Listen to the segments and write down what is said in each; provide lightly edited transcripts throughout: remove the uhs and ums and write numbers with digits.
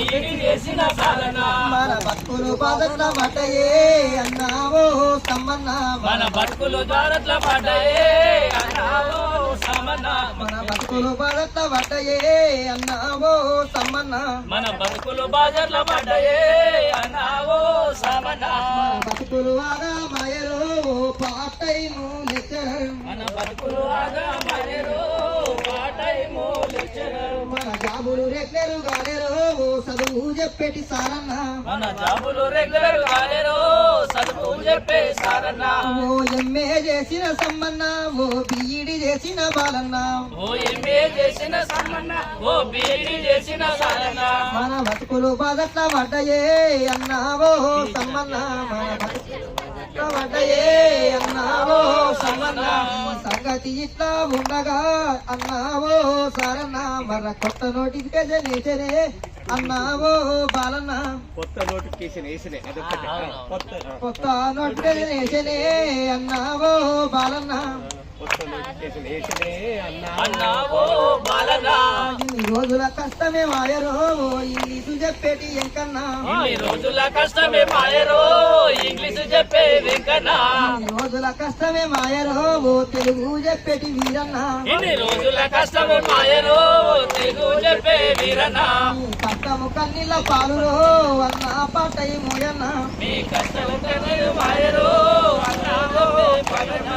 బీడి చేసిన సాలన మన బతుకులు బాధట్ల పడ్డయే అన్నావో సమ్మన్న మన బతుకులు జారట్ల పడ్డయే అన్నావో సమన్న మన బతుకులు బాధట్ల పడ్డయే అన్నావో సమ్మన్న మన బతుకులు బాజర్ల పడ్డయే అన్నావో సమన్న బతుకులు ఆగా మాయరో పార్ట్ టైము లెక్చరర్ మన బతుకులు ఆగా మాయరో పార్ట్ టైము లెక్చరర్ మన జాబులు రెగ్యులర్ గాలేరో చదువు చెప్పేటి సారన్న మన జాబులు రెగ్యులర్ గాలేరో చదువు చెప్పే సారన్న ఓ ఎంఏ చేసిన సమ్మన్న ఓ బీఈడి చేసిన బాలన్న ఓ ఎంఏ చేసిన సమ్మన్న ఓ బీఈడి చేసిన సారన్న మన బతుకులు బాధట్ల పడ్డయే అన్నావో సమ్మన్న మన బతుకులు బాధట్ల పడ్డయే అన్నావో సమ్మన్న సంగతి ఇట్లా ఉండగా అన్నావో సారన్న మర కొత్త నోటిఫికేషన్ వేసనే అన్నావో బాలన్న కొత్త నోటిఫికేషన్ వేసినే కొత్త నోటిఫికేషన్ వేసనే అన్నావో బాలన్న కొత్త నోటిఫికేషన్ వేసినే అన్నావో బాలన్న ఇన్ని రోజుల కష్టమే మాయరో ఇంగ్లీషు చెప్పేటి ఎంకన్నా ఇన్ని రోజుల కష్టమే మాయరో ఇంగ్లీషు చెప్పే వెంకన్న ఇన్ని రోజుల కష్టమే మాయరో ఓ తెలుగు చెప్పేటి వీరన్న ఇన్ని రోజుల కష్టమే మాయరో తెలుగు చెప్పే వీరన్న కష్టము కన్నీళ్ళ పాలురో అన్న పాటై మోయన్న మీ కష్టం కన్నీరు మాయరో అన్నావో బాలన్న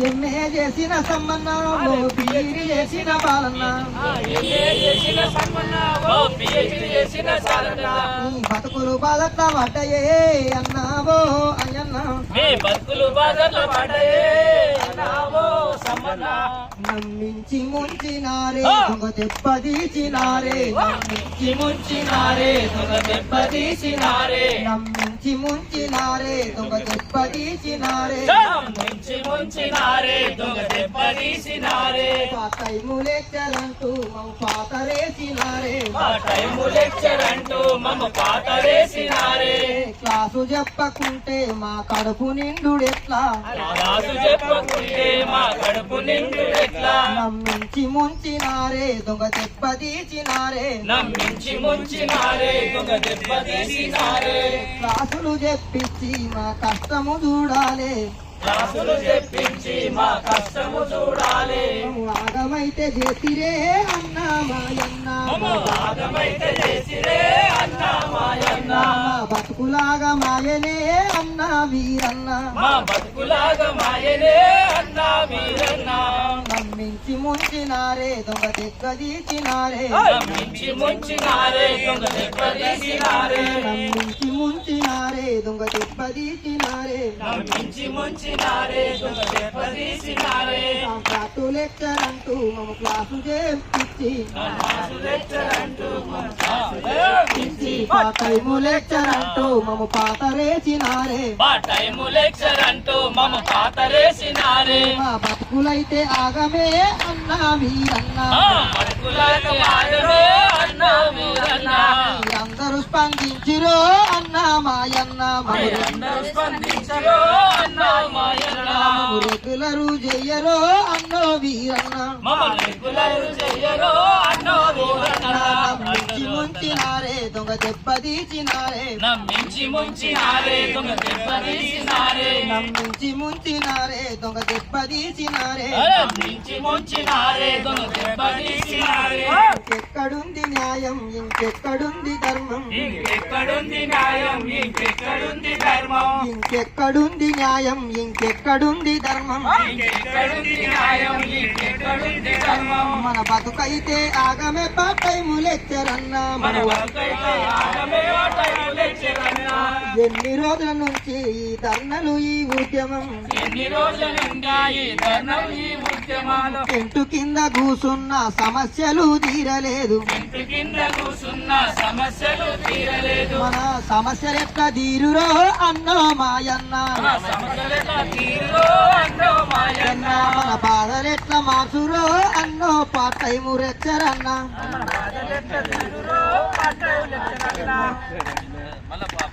ఎంఏ చేసిన సమ్మన్న ఓ బీఈడి చేసిన బాలన్న ఎంఏ చేసిన సమ్మన్న ఓ పిహెచ్డి చేసిన సారన్న ఈ బతుకులు బాధట్ల పడ్డయే అన్నావో అయ్యన్న మీ బతుకులు బాధలు పడ్డాయే అన్నావో సమ్మన్న నమ్మించి ముంచినారే దొంగ దెబ్బతీసినారే నమ్మించి ముంచినారే దొంగ దెబ్బతీసినారే నమ్మించి ముంచినారే దొంగ దెబ్బతీసినారే నమ్మించి ముంచినారే దొంగ దెబ్బతీసినారే పాతైము లెక్కలంటూ మమ్మ పాతరేసినారే మా టైము లెక్చర్ అంటూ మమ్మ పాతరేసినారే క్లాసు చెప్పకుంటే మా కడుపు నిండుడెట్లా రాసు చెప్పుకుంటే మా కడుపు నిండు ఎట్లా నమ్మించి ముంచినారే దొంగ దెబ్బతీసినారే నమ్మించి ముంచినారే దొంగ దెబ్బతీసినారే క్లాసులు చెప్పించి మా కష్టము చూడాలి రాసులు చెప్పించి మా కష్టము చూడాలి ఆగమైతే చేసిరే అన్నా మాయన్న మమ్మ భాగమైతే చేసిరే అన్నా మాయన్న మా బతుకులాగా మాయనే అన్నా వీరన్న మా బతుకులాగా మాయనే అన్నా వీరన్న నమ్మించి ముంచినారే దొంగ దెబ్బతీసినారే నమ్మించి ముంచినారే దొంగ దెబ్బతీసినారే నమ్మించి ముంచినారే దొంగ దెబ్బతీసినారే నమ్మించి ముంచినారే దొంగ దెబ్బతీసినారే కాంట్రాక్టు లెక్చర్ అంటూ మమ్మ క్లాసు చేపించి రాసు లెక్చర్ అంటూ పాటైము లెక్చర్ అంటూ మమ్మ పాతరేసినారే మా టైము లెక్చర్ అంటూ మమ్మ పాతరేసినారే మా బతుకులైతే ఆగమే అన్నా వీరన్న బతుకులాగా ఆగమే అన్నా వీరన్న మీరందరూ స్పందించిరో అన్నా మాయన్న అందరూ స్పందించరో అన్నా మాయన్న రెగ్యులరు చెయ్యరో అన్నో వీరన్న మమ్మ రెగ్యులర్ చెయ్యరో అన్నో వీరన్న నమ్మించి ముంచినారే దొంగ దెబ్బతీసినారే నమ్మించి ముంచినారే దొంగ దెబ్బతీసినారే నమ్మించి ముంచినారే దొంగ దెబ్బతీసినారే నమ్మించి ముంచినారే దొంగ దెబ్బతీసినారే ఇంకెక్కడుంది న్యాయం ఇంకెక్కడుంది ధర్మం ఇంకెక్కడుంది న్యాయం ఇంకెక్కడుంది ధర్మం ఇంకెక్కడుంది న్యాయం ఇంకెక్కడుంది ధర్మం ఇంకెక్కడుంది న్యాయం ఇంకెక్కడుంది ధర్మం మన బతుకైతే ఆగమే పాటైము లెక్చరన్నా మన వర్కైతే ఆగమే టైము లెక్చర్ అన్నా ఎన్ని రోజుల నుంచి ఈ ధర్నలు ఈ ఉద్యమం ఎన్ని రోజుల నుండి ఈ ధర్నం ఈ ఉద్యమాలు చెట్టు కింద కూసున్న సమస్యలు తీరలేదు ఇంటి కింద కూసున్న సమస్యలు తీరలేదు మన సమస్యలు ఎట్లా తీరురో అన్నో మాయన్న మన సమస్యల తీరులో అన్నో మాయన్న మన బాధలు ఎట్లా మార్చురో అన్నో పాటైము లెక్చరన్నా మన బాధలెట్ల తీరులో అన్నో లెక్చర్ అన్నా